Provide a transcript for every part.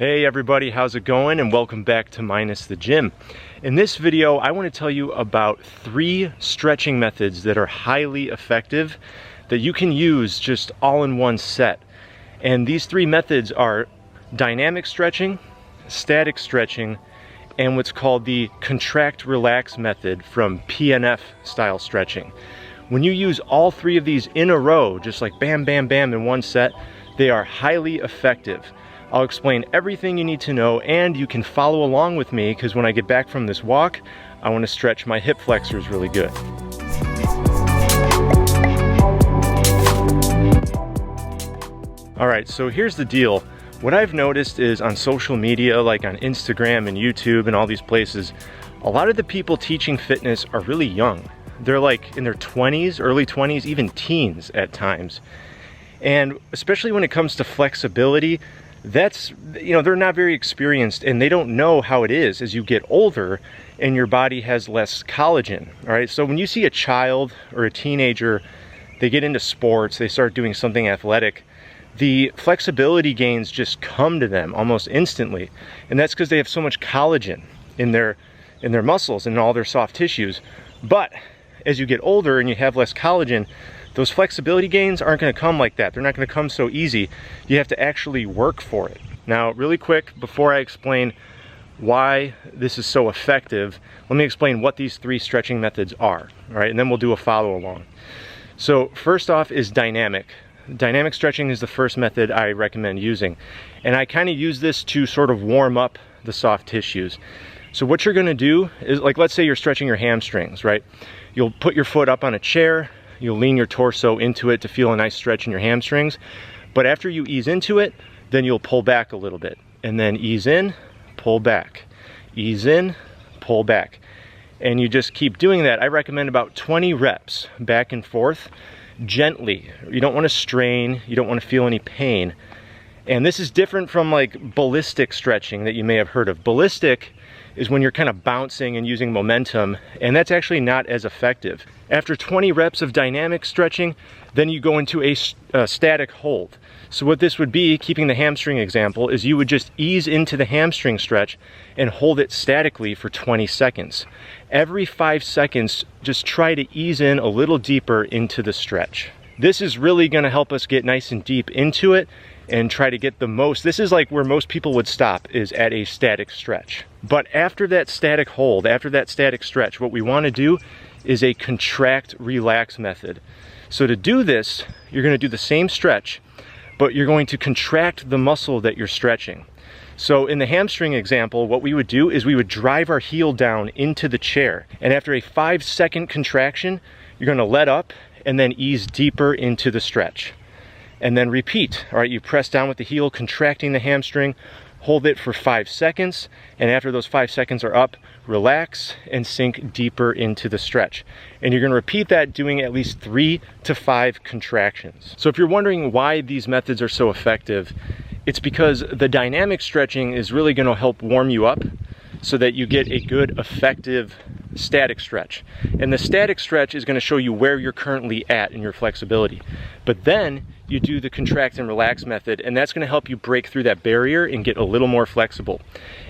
Hey everybody, how's it going? And welcome back to Minus the Gym. In this video, I want to tell you about 3 stretching methods that are highly effective that you can use just all in one set. And these 3 methods are dynamic stretching, static stretching, and what's called the contract relax method from PNF style stretching. When you use all 3 of these in a row, just like bam, bam, bam in one set, they are highly effective. I'll explain everything you need to know, and you can follow along with me because when I get back from this walk, I want to stretch my hip flexors really good. All right, so here's the deal. What I've noticed is on social media, like on Instagram and YouTube and all these places, a lot of the people teaching fitness are really young. They're like in their 20s, early 20s, even teens at times. And especially when it comes to flexibility, that's, they're not very experienced and they don't know how it is as you get older and your body has less collagen. All right, so when you see a child or a teenager, they get into sports, they start doing something athletic, the flexibility gains just come to them almost instantly. And that's because they have so much collagen in their muscles and all their soft tissues. But as you get older and you have less collagen, those flexibility gains aren't going to come like that. They're not going to come so easy. You have to actually work for it. Now, really quick, before I explain why this is so effective, let me explain what these 3 stretching methods are, all right? And then we'll do a follow along. So first off is dynamic. Dynamic stretching is the first method I recommend using. And I kind of use this to sort of warm up the soft tissues. So what you're going to do is, like, let's say you're stretching your hamstrings, right? You'll put your foot up on a chair, you'll lean your torso into it to feel a nice stretch in your hamstrings. But after you ease into it, then you'll pull back a little bit. And then ease in, pull back. Ease in, pull back. And you just keep doing that. I recommend about 20 reps back and forth, gently. You don't want to strain, you don't want to feel any pain. And this is different from like ballistic stretching that you may have heard of. Ballistic is when you're kind of bouncing and using momentum, and that's actually not as effective. After 20 reps of dynamic stretching, then you go into a static hold. So what this would be, keeping the hamstring example, is you would just ease into the hamstring stretch and hold it statically for 20 seconds. Every 5 seconds, just try to ease in a little deeper into the stretch. This is really going to help us get nice and deep into it and try to get the most. This is like where most people would stop, is at a static stretch. But after that static hold, after that static stretch, what we want to do is a contract relax method. So to do this, you're going to do the same stretch, but you're going to contract the muscle that you're stretching. So in the hamstring example, what we would do is we would drive our heel down into the chair. And after a 5-second contraction, you're going to let up and then ease deeper into the stretch. And then repeat. All right, you press down with the heel, contracting the hamstring, hold it for 5 seconds, and after those 5 seconds are up, relax and sink deeper into the stretch. And you're going to repeat that, doing at least 3 to 5 contractions. So if you're wondering why these methods are so effective, it's because the dynamic stretching is really going to help warm you up so that you get a good, effective static stretch. And the static stretch is going to show you where you're currently at in your flexibility. But then you do the contract and relax method, and that's going to help you break through that barrier and get a little more flexible.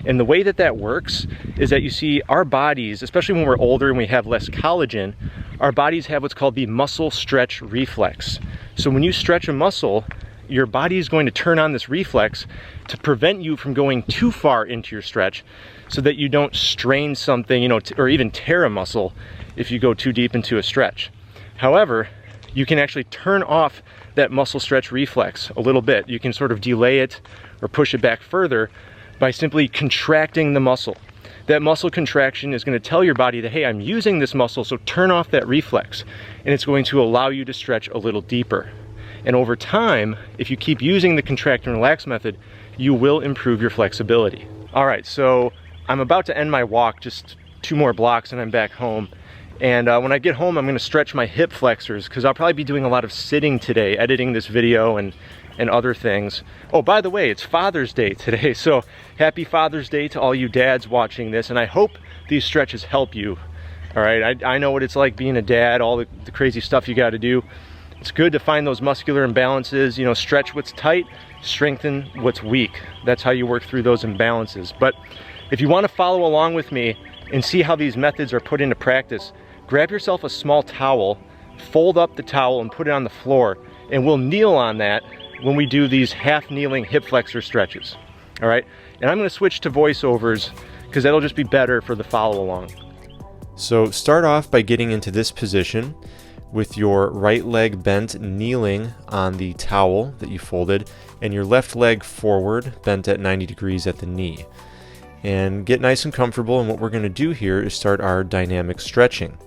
And the way that that works is that you see our bodies, especially when we're older and we have less collagen, our bodies have what's called the muscle stretch reflex. So when you stretch a muscle, your body is going to turn on this reflex to prevent you from going too far into your stretch so that you don't strain something, or even tear a muscle if you go too deep into a stretch. However, you can actually turn off that muscle stretch reflex a little bit. You can sort of delay it or push it back further by simply contracting the muscle. That muscle contraction is going to tell your body that, hey, I'm using this muscle, so turn off that reflex. And it's going to allow you to stretch a little deeper. And over time, if you keep using the contract and relax method, you will improve your flexibility. All right, so I'm about to end my walk, just 2 more blocks and I'm back home. And when I get home, I'm going to stretch my hip flexors because I'll probably be doing a lot of sitting today, editing this video and other things. Oh, by the way, it's Father's Day today, so happy Father's Day to all you dads watching this, and I hope these stretches help you. All right, I know what it's like being a dad, all the crazy stuff you got to do. It's good to find those muscular imbalances, you know, stretch what's tight, strengthen what's weak. That's how you work through those imbalances. But if you want to follow along with me and see how these methods are put into practice, grab yourself a small towel, fold up the towel and put it on the floor, and we'll kneel on that when we do these half kneeling hip flexor stretches. All right, and I'm going to switch to voiceovers because that'll just be better for the follow along. So start off by getting into this position with your right leg bent, kneeling on the towel that you folded, and your left leg forward, bent at 90 degrees at the knee. And get nice and comfortable, and what we're going to do here is start our dynamic stretching.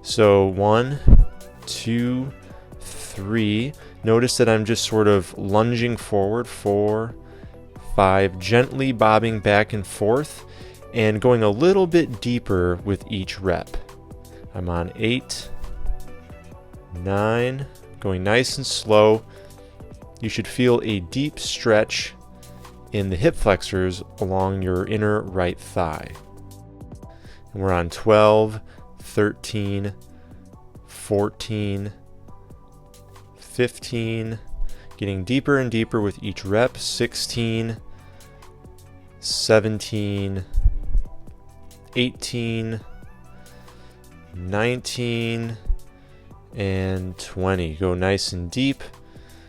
So 1, 2, 3. Notice that I'm just sort of lunging forward, 4, 5, gently bobbing back and forth, and going a little bit deeper with each rep. I'm on 8, 9, going nice and slow. You should feel a deep stretch in the hip flexors along your inner right thigh. And we're on 12, 13, 14, 15, getting deeper and deeper with each rep, 16, 17, 18, 19, and 20. Go nice and deep.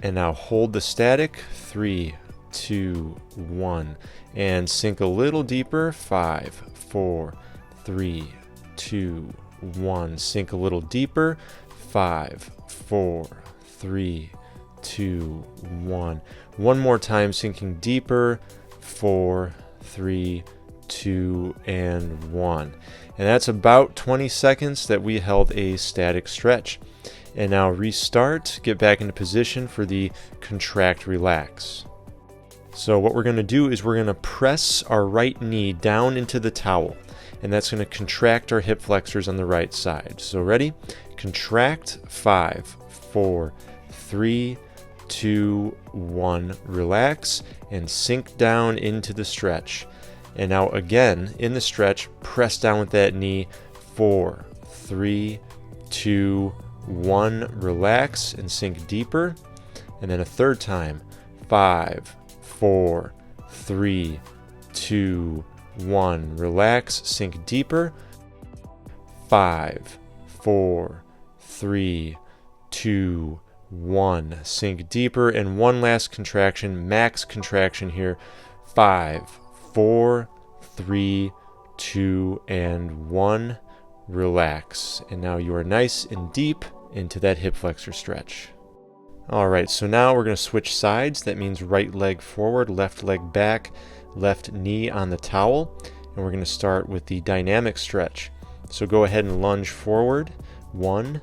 And now hold the static. 3, 2, 1. And sink a little deeper. 5, 4, 3, 2, 1. Sink a little deeper. 5, 4, 3, 2, 1. One more time, sinking deeper. 4, 3, 2, and 1. And that's about 20 seconds that we held a static stretch. And now restart, get back into position for the contract relax. So what we're going to do is we're going to press our right knee down into the towel, and that's going to contract our hip flexors on the right side. So ready? Contract. 5, 4, 3, 2, 1. Relax and sink down into the stretch. And now again, in the stretch, press down with that knee. 4, 3, 2, 1. Relax and sink deeper. And then a third time. 5, 4, 3, 2, 1. Relax, sink deeper. 5, 4, 3, 2, 1. Sink deeper. And one last contraction, max contraction here. 5, 4, 3, 2, and 1. Relax. And now you are nice and deep into that hip flexor stretch. All right, so now we're going to switch sides. That means right leg forward, left leg back, left knee on the towel. And we're going to start with the dynamic stretch. So go ahead and lunge forward. 1,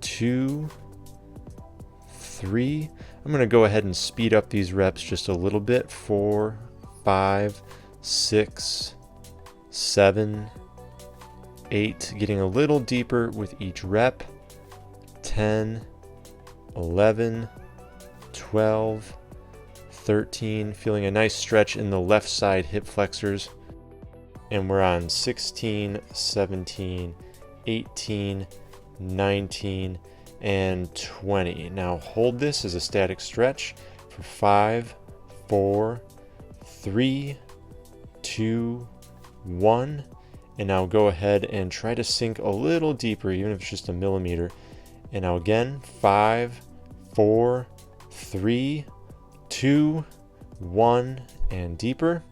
2, 3. I'm going to go ahead and speed up these reps just a little bit. 4, 5, 6, 7, 8. Getting a little deeper with each rep. 10, 11, 12, 13. Feeling a nice stretch in the left side hip flexors. And we're on 16, 17, 18, 19, and 20. Now hold this as a static stretch for 5, 4, 3, 2, 1. And now go ahead and try to sink a little deeper, even if it's just a millimeter. And now again, 5, 4, 3, 2, 1, and deeper.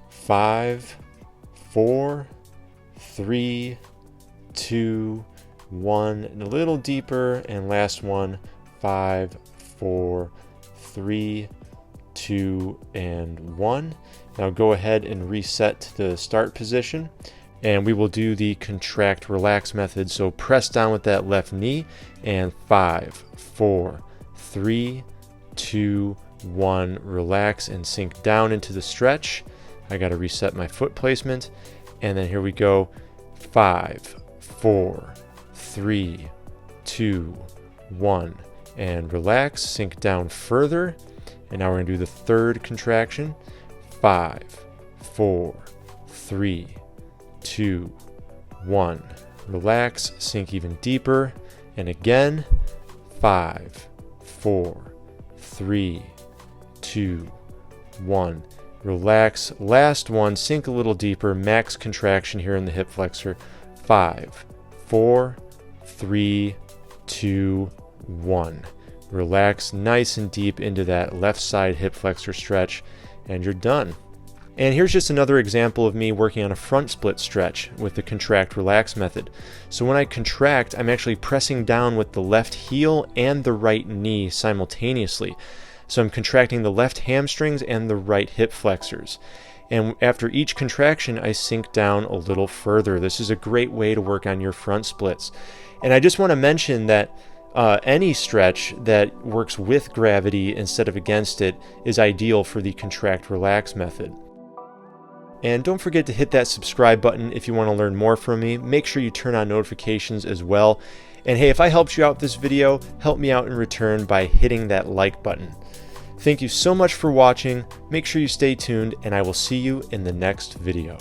5, 4, 3, 2, 1, and a little deeper. And last one, 5, 4, 3, 2, and 1. Now go ahead and reset to the start position. And we will do the contract relax method. So press down with that left knee. And 5, 4, 3, 2, 1. Relax and sink down into the stretch. I got to reset my foot placement. And then here we go. 5, 4, 3, 2, 1. And relax, sink down further. And now we're going to do the third contraction. 5, 4, 3, 2, 1. Relax, sink even deeper. And again, 5, 4, 3, 2, 1. Relax. Last one, sink a little deeper, max contraction here in the hip flexor. 5, 4, 3, 2, 1. Relax nice and deep into that left side hip flexor stretch, and you're done. And here's just another example of me working on a front split stretch with the contract relax method. So when I contract, I'm actually pressing down with the left heel and the right knee simultaneously. So I'm contracting the left hamstrings and the right hip flexors. And after each contraction, I sink down a little further. This is a great way to work on your front splits. And I just want to mention that any stretch that works with gravity instead of against it is ideal for the contract relax method. And don't forget to hit that subscribe button if you want to learn more from me. Make sure you turn on notifications as well. And hey, if I helped you out with this video, help me out in return by hitting that like button. Thank you so much for watching. Make sure you stay tuned, and I will see you in the next video.